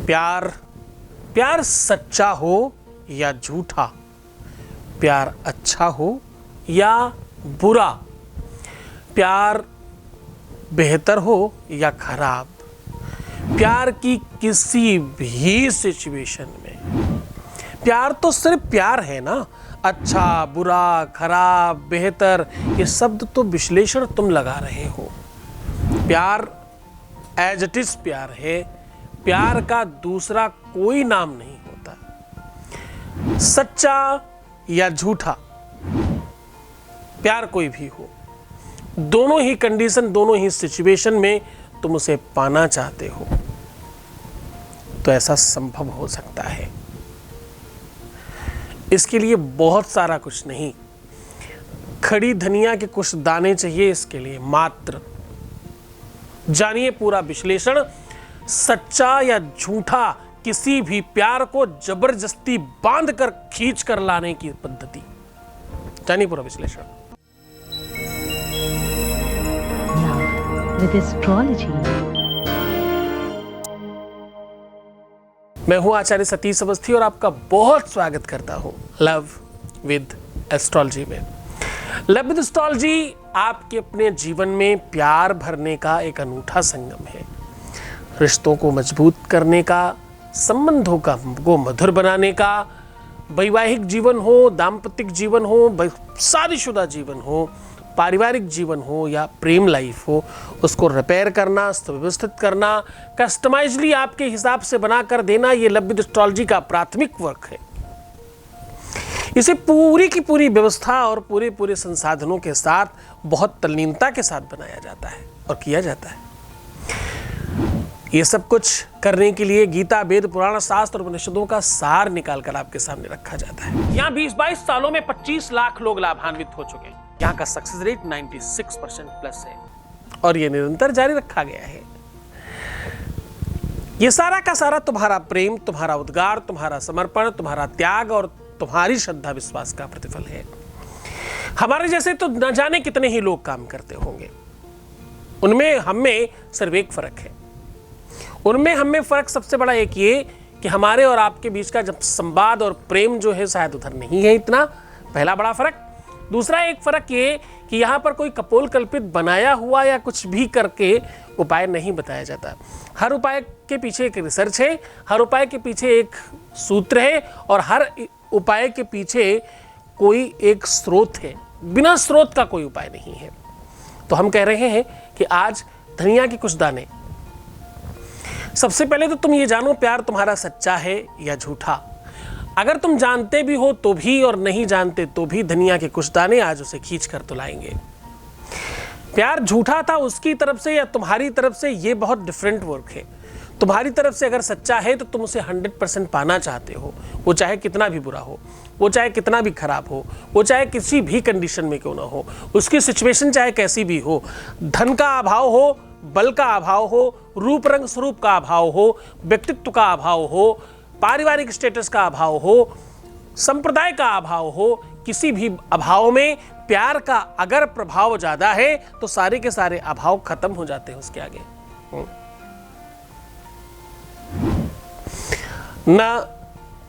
प्यार प्यार सच्चा हो या झूठा, प्यार अच्छा हो या बुरा, प्यार बेहतर हो या खराब, प्यार की किसी भी सिचुएशन में प्यार तो सिर्फ प्यार है ना। अच्छा बुरा खराब बेहतर ये शब्द तो विश्लेषण तुम लगा रहे हो। प्यार एज इट इज प्यार है, प्यार का दूसरा कोई नाम नहीं होता। सच्चा या झूठा प्यार कोई भी हो, दोनों ही कंडीशन दोनों ही सिचुएशन में तुम उसे पाना चाहते हो तो ऐसा संभव हो सकता है। इसके लिए बहुत सारा कुछ नहीं, खड़ी धनिया के कुछ दाने चाहिए इसके लिए मात्र। जानिए पूरा विश्लेषण, सच्चा या झूठा किसी भी प्यार को जबरदस्ती बांध कर खींच कर लाने की पद्धति। जानिए पूरा विश्लेषण। With astrology. मैं हूं आचार्य सतीश अवस्थी और आपका बहुत स्वागत करता हूं लव विद एस्ट्रोलॉजी में। लव विद एस्ट्रोलॉजी आपके अपने जीवन में प्यार भरने का एक अनूठा संगम है। रिश्तों को मजबूत करने का, संबंधों को मधुर बनाने का, वैवाहिक जीवन हो, दाम्पत्य जीवन हो, शादीशुदा जीवन हो, पारिवारिक जीवन हो या प्रेम लाइफ हो, उसको रिपेयर करना, सुव्यवस्थित करना, कस्टमाइजली आपके हिसाब से बनाकर देना, ये लव विद एस्ट्रोलॉजी का प्राथमिक वर्क है। इसे पूरी की पूरी व्यवस्था और पूरे संसाधनों के साथ बहुत तल्लीनता के साथ बनाया जाता है और किया जाता है। ये सब कुछ करने के लिए गीता, वेद, पुराण, शास्त्र और उपनिषदों का सार निकालकर आपके सामने रखा जाता है। यहाँ 20-22 सालों में 25 लाख लोग लाभान्वित हो चुके हैं। यहाँ का सक्सेस रेट 96% प्लस है और ये निरंतर जारी रखा गया है। ये सारा का सारा तुम्हारा प्रेम, तुम्हारा उद्गार, तुम्हारा समर्पण, तुम्हारा त्याग और तुम्हारी श्रद्धा विश्वास का प्रतिफल है। हमारे जैसे तो न जाने कितने ही लोग काम करते होंगे, उनमें हमें सिर्फ एक फर्क है। उनमें हमें फर्क सबसे बड़ा एक ये कि हमारे और आपके बीच का जब संवाद और प्रेम जो है शायद उधर नहीं है इतना, पहला बड़ा फर्क। दूसरा एक फर्क ये कि यहाँ पर कोई कपोल कल्पित बनाया हुआ या कुछ भी करके उपाय नहीं बताया जाता। हर उपाय के पीछे एक रिसर्च है, हर उपाय के पीछे एक सूत्र है और हर उपाय के पीछे कोई एक स्रोत है। बिना स्रोत का कोई उपाय नहीं है। तो हम कह रहे हैं कि आज धनिया के कुछ दाने। सबसे पहले तो तुम ये जानो प्यार तुम्हारा सच्चा है या झूठा। अगर तुम जानते भी हो तो भी और नहीं जानते तो भी धनिया के कुछ दाने आज उसे खींच कर तो लाएंगे। प्यार झूठा था उसकी तरफ से या तुम्हारी तरफ से, ये बहुत डिफरेंट वर्क है। तुम्हारी तरफ से अगर सच्चा है तो तुम उसे 100% पाना चाहते हो, वो चाहे कितना भी बुरा हो, वो चाहे कितना भी खराब हो, वो चाहे किसी भी कंडीशन में क्यों ना हो, उसकी सिचुएशन चाहे कैसी भी हो, धन का अभाव हो, बल का अभाव हो, रूप रंग स्वरूप का अभाव हो, व्यक्तित्व का अभाव हो, पारिवारिक स्टेटस का अभाव हो, संप्रदाय का अभाव हो, किसी भी अभाव में प्यार का अगर प्रभाव ज्यादा है तो सारे के सारे अभाव खत्म हो जाते हैं उसके आगे। न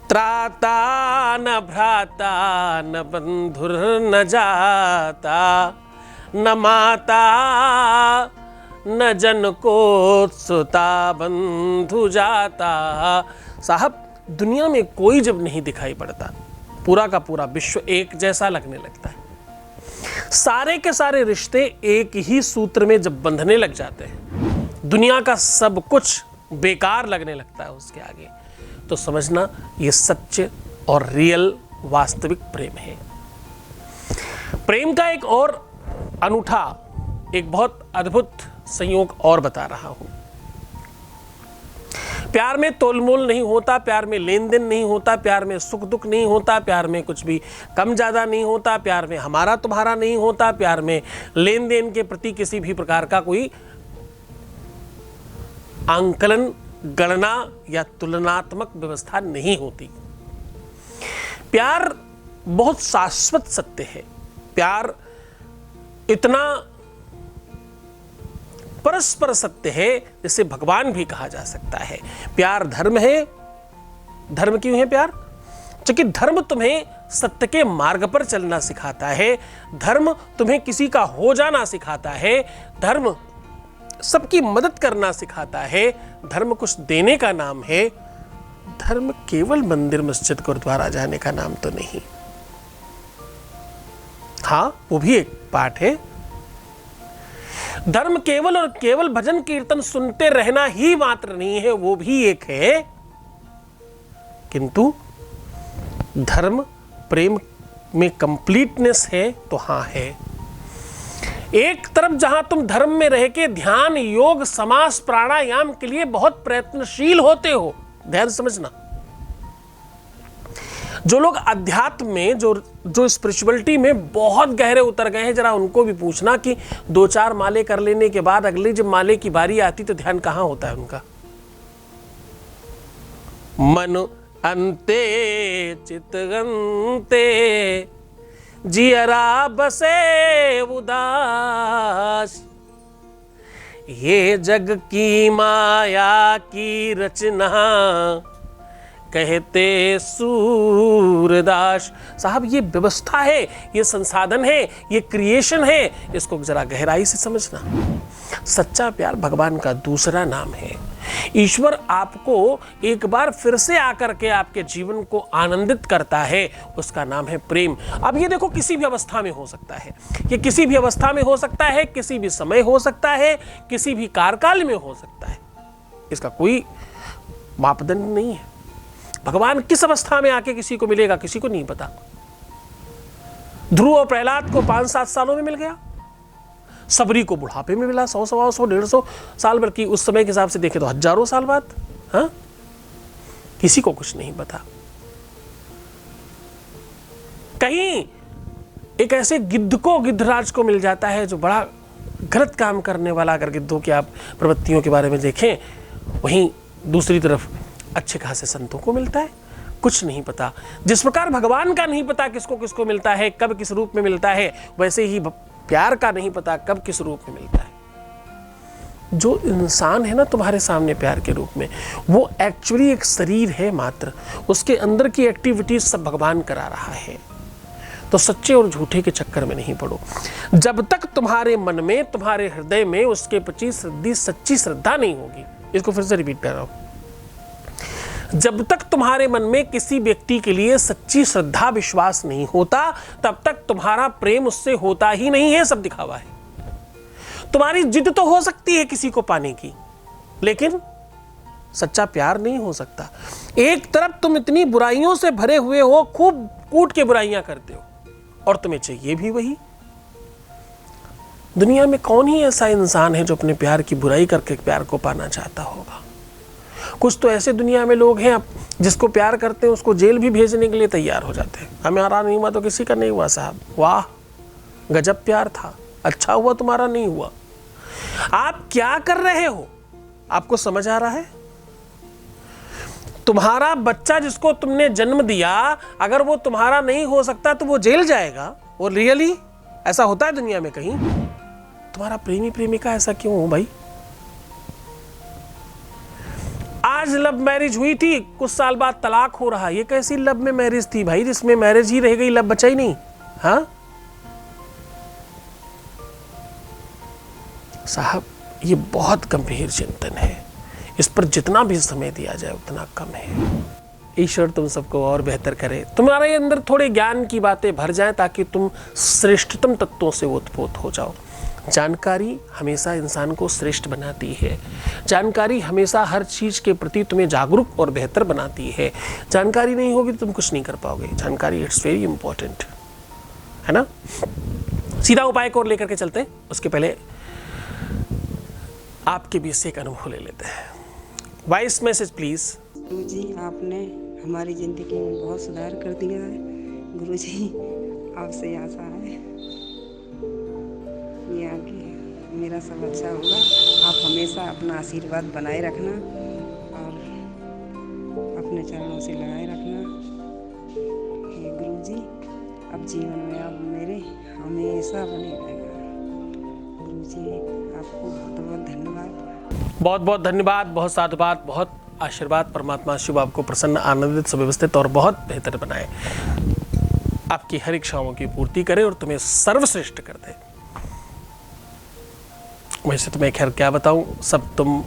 त्राता न भ्राता न बंधुर न जाता न माता न जन को सुता बंधु जाता। साहब दुनिया में कोई जब नहीं दिखाई पड़ता, पूरा का पूरा विश्व एक जैसा लगने लगता है। सारे के सारे रिश्ते एक ही सूत्र में जब बंधने लग जाते हैं, दुनिया का सब कुछ बेकार लगने लगता है उसके आगे, तो समझना ये सच्चे और रियल वास्तविक प्रेम है। प्रेम का एक और अनूठा, एक बहुत अद्भुत संयोग और बता रहा हूं। प्यार में तोलमोल नहीं होता, प्यार में लेन देन नहीं होता, प्यार में सुख दुख नहीं होता, प्यार में कुछ भी कम ज्यादा नहीं होता, प्यार में हमारा तुम्हारा नहीं होता, प्यार में लेन देन के प्रति किसी भी प्रकार का कोई आंकलन, गणना या तुलनात्मक व्यवस्था नहीं होती। प्यार बहुत शाश्वत सत्य है। प्यार इतना परस्पर सत्य है, जिसे भगवान भी कहा जा सकता है। प्यार धर्म है। धर्म क्यों है प्यार? क्योंकि धर्म तुम्हें सत्य के मार्ग पर चलना सिखाता है, धर्म तुम्हें किसी का हो जाना सिखाता है, धर्म सबकी मदद करना सिखाता है, धर्म कुछ देने का नाम है। धर्म केवल मंदिर मस्जिद गुरुद्वारा जाने का नाम तो नहीं। हाँ, वो भी एक पार्ट है। धर्म केवल और केवल भजन कीर्तन सुनते रहना ही मात्र नहीं है, वो भी एक है। किंतु धर्म प्रेम में कंप्लीटनेस है तो हाँ है। एक तरफ जहां तुम धर्म में रह के ध्यान, योग, समास, प्राणायाम के लिए बहुत प्रयत्नशील होते हो, ध्यान समझना। जो लोग अध्यात्म में, जो स्पिरिचुअलिटी में बहुत गहरे उतर गए हैं, जरा उनको भी पूछना कि 2-4 माले कर लेने के बाद अगली जब माले की बारी आती तो ध्यान कहां होता है उनका? मन अंते चितगंते जियरा बसे उदास, ये जग की माया की रचना कहते सूरदास। साहब, ये व्यवस्था है, ये संसाधन है, ये क्रिएशन है, इसको जरा गहराई से समझना। सच्चा प्यार भगवान का दूसरा नाम है। ईश्वर आपको एक बार फिर से आकर के आपके जीवन को आनंदित करता है, उसका नाम है प्रेम। अब ये देखो, किसी भी अवस्था में हो सकता है, ये किसी भी अवस्था में हो सकता है, किसी भी समय हो सकता है, किसी भी कार्यकाल में हो सकता है, इसका कोई मापदंड नहीं है। भगवान किस अवस्था में आके किसी को मिलेगा, किसी को नहीं पता। ध्रुव और प्रहलाद को 5-7 सालों में मिल गया, सबरी को बुढ़ापे में मिला, 100, 125, 150 साल, बल्कि उस समय के हिसाब से देखें तो हजारों साल बाद। हाँ, किसी को कुछ नहीं पता। कहीं एक ऐसे गिद्ध को, गिद्धराज को मिल जाता है जो बड़ा गलत काम करने वाला, अगर गिद्धों की आप प्रवृत्तियों के बारे में देखें, वहीं दूसरी तरफ अच्छे खासे संतों को मिलता है। कुछ नहीं पता। जिस प्रकार भगवान का नहीं पता किसको किसको मिलता है, कब किस रूप में मिलता है, वैसे ही प्यार का नहीं पता कब किस रूप में मिलता है। जो इंसान है ना तुम्हारे सामने प्यार के रूप में, वो एक्चुअली एक शरीर है मात्र, उसके अंदर की एक्टिविटीज सब भगवान करा रहा है। तो सच्चे और झूठे के चक्कर में नहीं पड़ो। जब तक तुम्हारे मन में, तुम्हारे हृदय में उसके प्रति सच्ची श्रद्धा नहीं होगी, इसको फिर से रिपीट कर रहा हूं, जब तक तुम्हारे मन में किसी व्यक्ति के लिए सच्ची श्रद्धा, विश्वास नहीं होता, तब तक तुम्हारा प्रेम उससे होता ही नहीं है, सब दिखावा है। तुम्हारी जिद तो हो सकती है किसी को पाने की, लेकिन सच्चा प्यार नहीं हो सकता। एक तरफ तुम इतनी बुराइयों से भरे हुए हो, खूब कूट के बुराइयां करते हो, और तुम्हें चाहिए भी वही। दुनिया में कौन ही ऐसा इंसान है जो अपने प्यार की बुराई करके प्यार को पाना चाहता होगा? कुछ तो ऐसे दुनिया में लोग हैं, जिसको प्यार करते हैं उसको जेल भी भेजने के लिए तैयार हो जाते हैं। हमारा नहीं हुआ तो किसी का नहीं हुआ साहब, वाह गजब प्यार था, अच्छा हुआ तुम्हारा नहीं हुआ। आप क्या कर रहे हो, आपको समझ आ रहा है? तुम्हारा बच्चा जिसको तुमने जन्म दिया, अगर वो तुम्हारा नहीं हो सकता तो वो जेल जाएगा। वो रियली ऐसा होता है दुनिया में कहीं? तुम्हारा प्रेमी प्रेमिका ऐसा क्यों हो भाई? आज लव मैरिज हुई थी, कुछ साल बाद तलाक हो रहा, ये कैसी लव में मैरिज थी भाई, जिसमें मैरिज ही रह गई, लव बचा ही नहीं। हाँ साहब, ये बहुत गंभीर चिंतन है, इस पर जितना भी समय दिया जाए उतना कम है। ईश्वर तुम सबको और बेहतर करे, तुम्हारे अंदर थोड़े ज्ञान की बातें भर जाएं, ताकि तुम श्रेष्ठतम तत्वों से ओतप्रोत हो जाओ। जानकारी हमेशा इंसान को श्रेष्ठ बनाती है। जानकारी हमेशा हर चीज़ के प्रति तुम्हें जागरूक और बेहतर बनाती है। जानकारी नहीं होगी तो तुम कुछ नहीं कर पाओगे। जानकारी इट्स वेरी इंपॉर्टेंट, है ना। सीधा उपाय को और लेकर के चलते हैं, उसके पहले आपके बीच से एक अनुभव ले लेते हैं। Voice message please. गुरु जी, आपने हमारी ज़िंदगी में बहुत सुधार कर दिया है। गुरु जी, आपसे आशा है ये आगे मेरा सब अच्छा होगा। आप हमेशा अपना आशीर्वाद बनाए रखना और अपने चरणों से लगाए रखना। हे गुरु जी, अब जीवन में आप मेरे हमेशा बने रहेगा। गुरु रुचि है। आपको बहुत बहुत धन्यवाद। बहुत बहुत धन्यवाद, बहुत साधुवाद, बहुत आशीर्वाद। परमात्मा शिव आपको प्रसन्न, आनंदित, सुव्यवस्थित और बहुत बेहतर बनाए, आपकी हर इच्छाओं की पूर्ति करे और तुम्हें सर्वश्रेष्ठ कर दे। वैसे तुम्हें खैर क्या बताऊं, सब तुम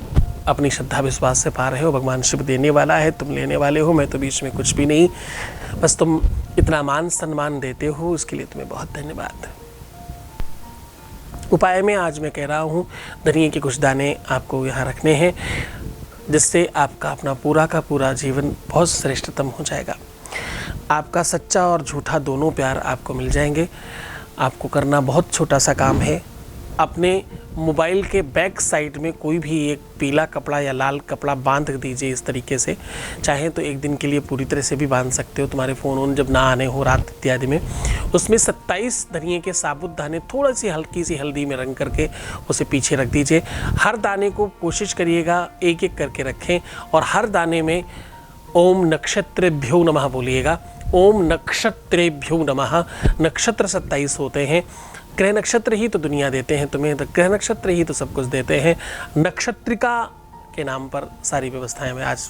अपनी श्रद्धा विश्वास से पा रहे हो। भगवान शिव देने वाला है, तुम लेने वाले हो, मैं तो बीच में कुछ भी नहीं। बस तुम इतना मान सम्मान देते हो, उसके लिए तुम्हें बहुत धन्यवाद। उपाय में आज मैं कह रहा हूँ, धनिये के कुछ दाने आपको यहाँ रखने हैं, जिससे आपका अपना पूरा का पूरा जीवन बहुत श्रेष्ठतम हो जाएगा। आपका सच्चा और झूठा दोनों प्यार आपको मिल जाएंगे। आपको करना बहुत छोटा सा काम है। अपने मोबाइल के बैक साइड में कोई भी एक पीला कपड़ा या लाल कपड़ा बांध दीजिए इस तरीके से। चाहे तो एक दिन के लिए पूरी तरह से भी बांध सकते हो, तुम्हारे फ़ोन वोन जब ना आने हो रात इत्यादि में। उसमें 27 धनिये के साबुत दाने थोड़ी सी हल्की सी हल्दी में रंग करके उसे पीछे रख दीजिए। हर दाने को कोशिश करिएगा एक एक करके रखें और हर दाने में ओम नक्षत्रेभ्यो नमः बोलिएगा। ओम नक्षत्रेभ्यो नमः। नक्षत्र 27 होते हैं। ग्रह नक्षत्र ही तो दुनिया देते हैं तुम्हें, ग्रह नक्षत्र ही तो सब कुछ देते हैं। नक्षत्रिका के नाम पर सारी व्यवस्थाएं मैं आज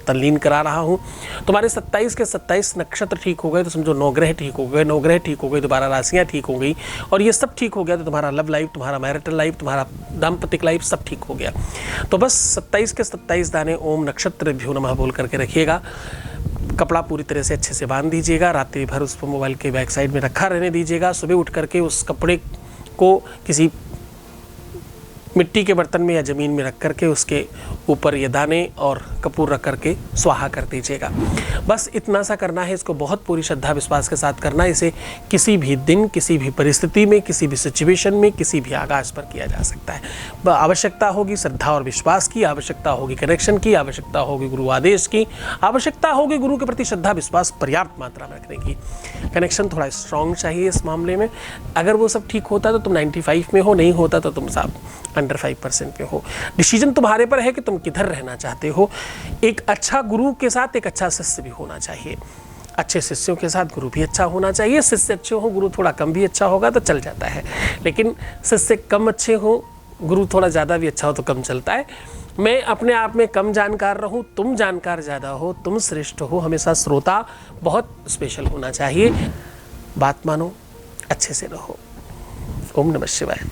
तल्लीन करा रहा हूँ। तुम्हारे 27 के 27 नक्षत्र ठीक हो गए तो समझो 9 ग्रह ठीक हो गए, 9 ग्रह ठीक हो गए तो 12 राशियाँ ठीक हो गई, और ये सब ठीक हो गया तो तुम्हारा लव लाइफ, तुम्हारा मैरिटल लाइफ, तुम्हारा दाम्पतिक लाइफ सब ठीक हो गया। तो बस 27 के 27 दाने ओम नक्षत्रेभ्यो नमः बोल करके रखिएगा। कपड़ा पूरी तरह से अच्छे से बांध दीजिएगा, रात्रि भर उसको मोबाइल के बैक साइड में रखा रहने दीजिएगा। सुबह उठ करके उस कपड़े को किसी मिट्टी के बर्तन में या ज़मीन में रख करके उसके ऊपर ये दाने और कपूर रख करके स्वाहा कर दीजिएगा। बस इतना सा करना है। इसको बहुत पूरी श्रद्धा विश्वास के साथ करना है। इसे किसी भी दिन, किसी भी परिस्थिति में, किसी भी सिचुएशन में, किसी भी आगाज पर किया जा सकता है। आवश्यकता होगी श्रद्धा और विश्वास की, आवश्यकता होगी कनेक्शन की, आवश्यकता होगी गुरु आदेश की, आवश्यकता होगी गुरु के प्रति श्रद्धा विश्वास पर्याप्त मात्रा में रखने की। कनेक्शन थोड़ा स्ट्रॉन्ग चाहिए इस मामले में। अगर वो सब ठीक होता तो तुम 95 में हो, नहीं होता तो तुम साहब अंडर 5% पे हो। डिसीजन तुम्हारे पर है कि तुम किधर रहना चाहते हो। एक अच्छा गुरु के साथ एक अच्छा शिष्य भी होना चाहिए। अच्छे शिष्यों के साथ गुरु भी अच्छा होना चाहिए। शिष्य अच्छे हो, गुरु थोड़ा कम भी अच्छा होगा तो चल जाता है, लेकिन शिष्य कम अच्छे हो, गुरु थोड़ा ज़्यादा भी अच्छा हो तो कम चलता है। मैं अपने आप में कम जानकार रहूं, तुम जानकार ज़्यादा हो, तुम श्रेष्ठ हो। हमेशा श्रोता बहुत स्पेशल होना चाहिए। बात मानो, अच्छे से रहो। ओम नमः शिवाय।